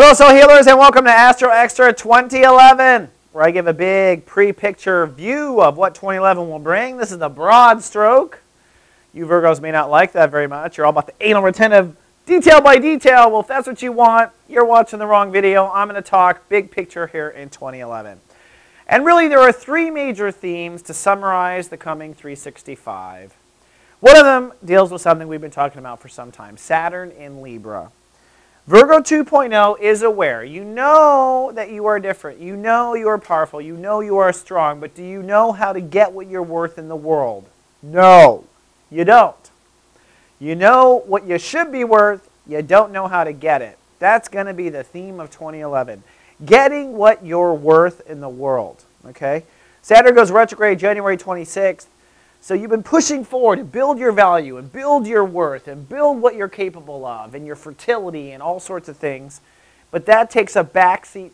Hello, Soul Healers, and welcome to Astro Extra 2011, where I give a big pre-picture view of what 2011 will bring. This is the broad stroke. You Virgos may not like that very much. You're all about the anal retentive, detail by detail. Well, if that's what you want, you're watching the wrong video. I'm going to talk big picture here in 2011. And really, there are three major themes to summarize the coming 365. One of them deals with something we've been talking about for some time, Saturn in Libra. Virgo 2.0 is aware. You know that you are different. You know you are powerful. You know you are strong. But do you know how to get what you're worth in the world? No, you don't. You know what you should be worth. You don't know how to get it. That's going to be the theme of 2011. Getting what you're worth in the world. Okay? Saturn goes retrograde January 26th. So you've been pushing forward to build your value and build your worth and build what you're capable of and your fertility and all sorts of things. But that takes a backseat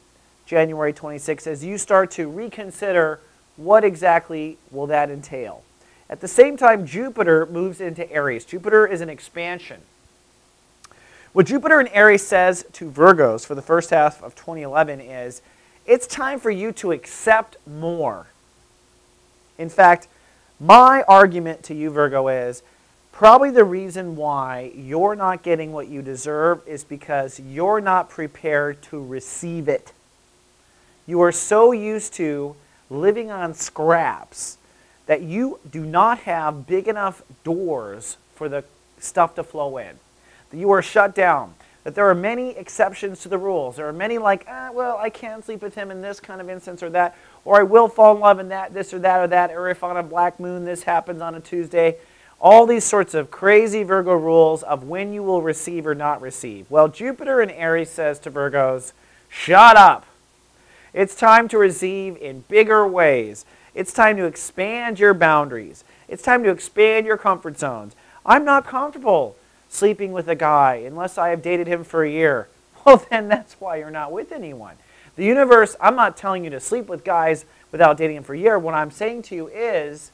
January 26th as you start to reconsider what exactly will that entail. At the same time, Jupiter moves into Aries. Jupiter is an expansion. What Jupiter in Aries says to Virgos for the first half of 2011 is, it's time for you to accept more. In fact, my argument to you, Virgo, is probably the reason why you're not getting what you deserve is because you're not prepared to receive it. You are so used to living on scraps that you do not have big enough doors for the stuff to flow in. That you are shut down. That there are many exceptions to the rules. There are many like, well, I can sleep with him in this kind of instance or that, or I will fall in love in that, this or that, or if on a black moon this happens on a Tuesday. All these sorts of crazy Virgo rules of when you will receive or not receive. Well, Jupiter in Aries says to Virgos, shut up. It's time to receive in bigger ways. It's time to expand your boundaries. It's time to expand your comfort zones. I'm not comfortable sleeping with a guy unless I have dated him for a year. Well, then that's why you're not with anyone. The universe, I'm not telling you to sleep with guys without dating them for a year. What I'm saying to you is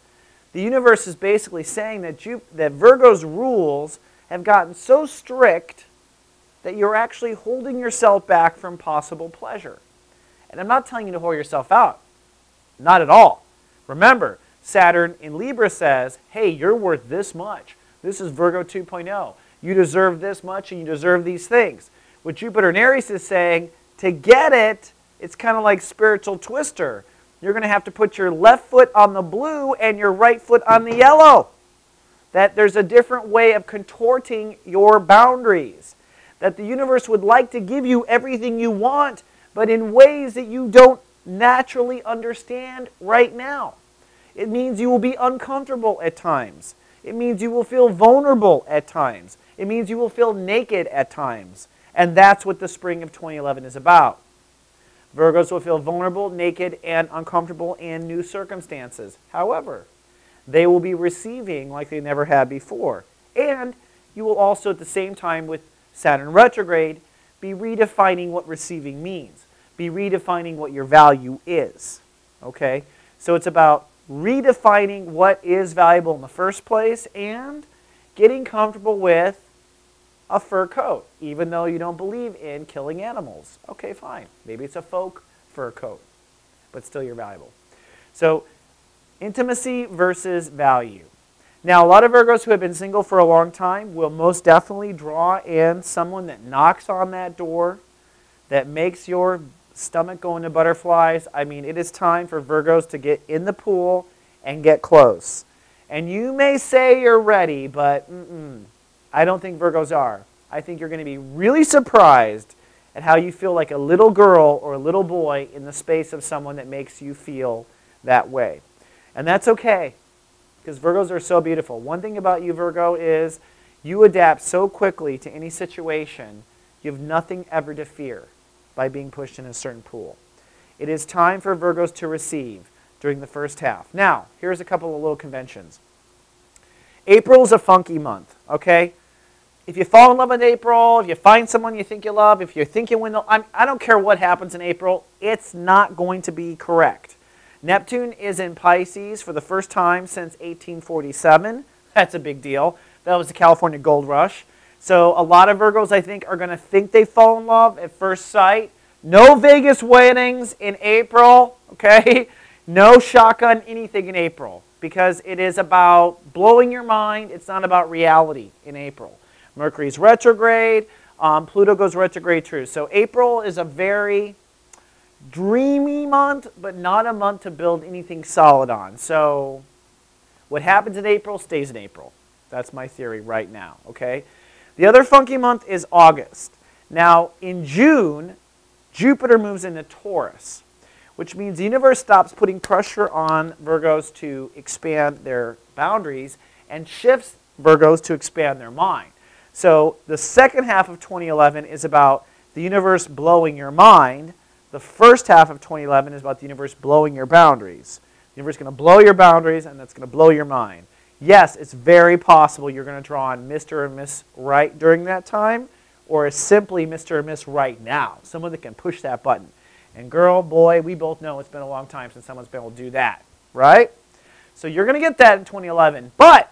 the universe is basically saying that Virgo's rules have gotten so strict that you're actually holding yourself back from possible pleasure. And I'm not telling you to hold yourself out. Not at all. Remember, Saturn in Libra says, hey, you're worth this much. This is Virgo 2.0. You deserve this much and you deserve these things. What Jupiter in Aries is saying, to get it, it's kind of like spiritual twister. You're going to have to put your left foot on the blue and your right foot on the yellow. That there's a different way of contorting your boundaries. That the universe would like to give you everything you want, but in ways that you don't naturally understand right now. It means you will be uncomfortable at times. It means you will feel vulnerable at times. It means you will feel naked at times. And that's what the spring of 2011 is about. Virgos will feel vulnerable, naked, and uncomfortable in new circumstances. However, they will be receiving like they never had before. And you will also, at the same time with Saturn retrograde, be redefining what receiving means. Be redefining what your value is. Okay? So it's about redefining what is valuable in the first place and getting comfortable with a fur coat, even though you don't believe in killing animals. Okay, fine. Maybe it's a faux fur coat, but still you're valuable. So, intimacy versus value. Now, a lot of Virgos who have been single for a long time will most definitely draw in someone that knocks on that door, that makes your stomach go into butterflies. I mean, it is time for Virgos to get in the pool and get close. And you may say you're ready, but I don't think Virgos are. I think you're going to be really surprised at how you feel like a little girl or a little boy in the space of someone that makes you feel that way. And that's okay, because Virgos are so beautiful. One thing about you, Virgo, is you adapt so quickly to any situation, you have nothing ever to fear by being pushed in a certain pool. It is time for Virgos to receive during the first half. Now, here's a couple of little conventions. April is a funky month, okay? If you fall in love in April, if you find someone you think you love, if you think you win, I don't care what happens in April, it's not going to be correct. Neptune is in Pisces for the first time since 1847. That's a big deal. That was the California Gold Rush. So a lot of Virgos, I think, are going to think they fall in love at first sight. No Vegas weddings in April, okay? No shotgun anything in April, because it is about blowing your mind. It's not about reality in April. Mercury's retrograde. Pluto goes retrograde too. So April is a very dreamy month, but not a month to build anything solid on. So what happens in April stays in April. That's my theory right now, okay? The other funky month is August. Now, in June, Jupiter moves into Taurus, which means the universe stops putting pressure on Virgos to expand their boundaries and shifts Virgos to expand their mind. So the second half of 2011 is about the universe blowing your mind. The first half of 2011 is about the universe blowing your boundaries. The universe is going to blow your boundaries, and that's going to blow your mind. Yes, it's very possible you're going to draw on Mr. and Miss Right during that time, or simply Mr. and Miss Right now, someone that can push that button. And girl, boy, we both know it's been a long time since someone's been able to do that, right? So you're going to get that in 2011. But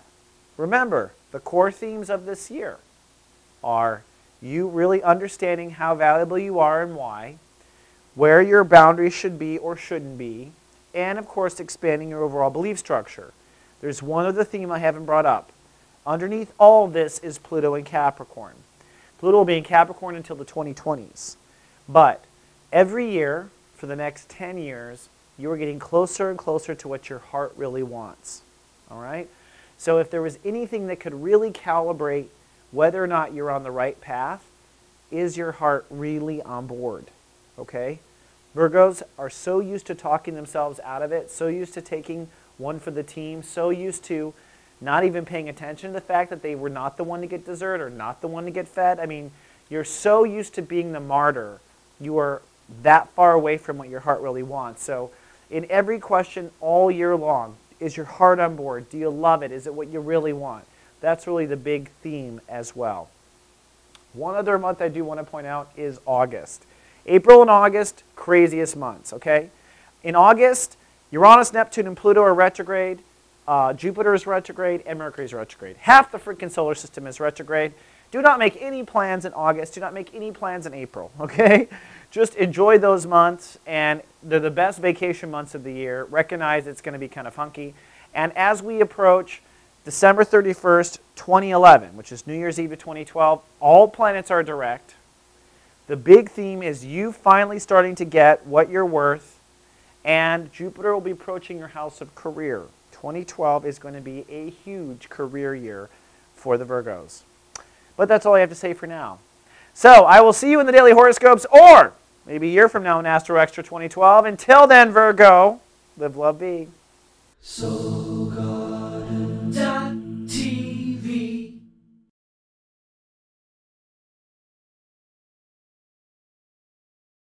remember, the core themes of this year are you really understanding how valuable you are and why, where your boundaries should be or shouldn't be, and of course expanding your overall belief structure. There's one other theme I haven't brought up. Underneath all of this is Pluto in Capricorn. Pluto will be in Capricorn until the 2020s. But every year for the next 10 years, you are getting closer and closer to what your heart really wants. All right? So if there was anything that could really calibrate whether or not you're on the right path, is your heart really on board? Okay? Virgos are so used to talking themselves out of it, so used to taking one for the team, so used to not even paying attention to the fact that they were not the one to get dessert or not the one to get fed. I mean, you're so used to being the martyr. You are that far away from what your heart really wants. So in every question all year long, is your heart on board? Do you love it? Is it what you really want? That's really the big theme as well. One other month I do want to point out is August. April and August, craziest months, okay? In August, Uranus, Neptune, and Pluto are retrograde. Jupiter is retrograde, and Mercury is retrograde. Half the freaking solar system is retrograde. Do not make any plans in August. Do not make any plans in April, okay? Just enjoy those months, and they're the best vacation months of the year. Recognize it's going to be kind of funky. And as we approach December 31st, 2011, which is New Year's Eve of 2012, all planets are direct. The big theme is you finally starting to get what you're worth, and Jupiter will be approaching your house of career. 2012 is going to be a huge career year for the Virgos. But that's all I have to say for now. So I will see you in the daily horoscopes, or maybe a year from now in Astro Extra 2012. Until then, Virgo, live, love, be.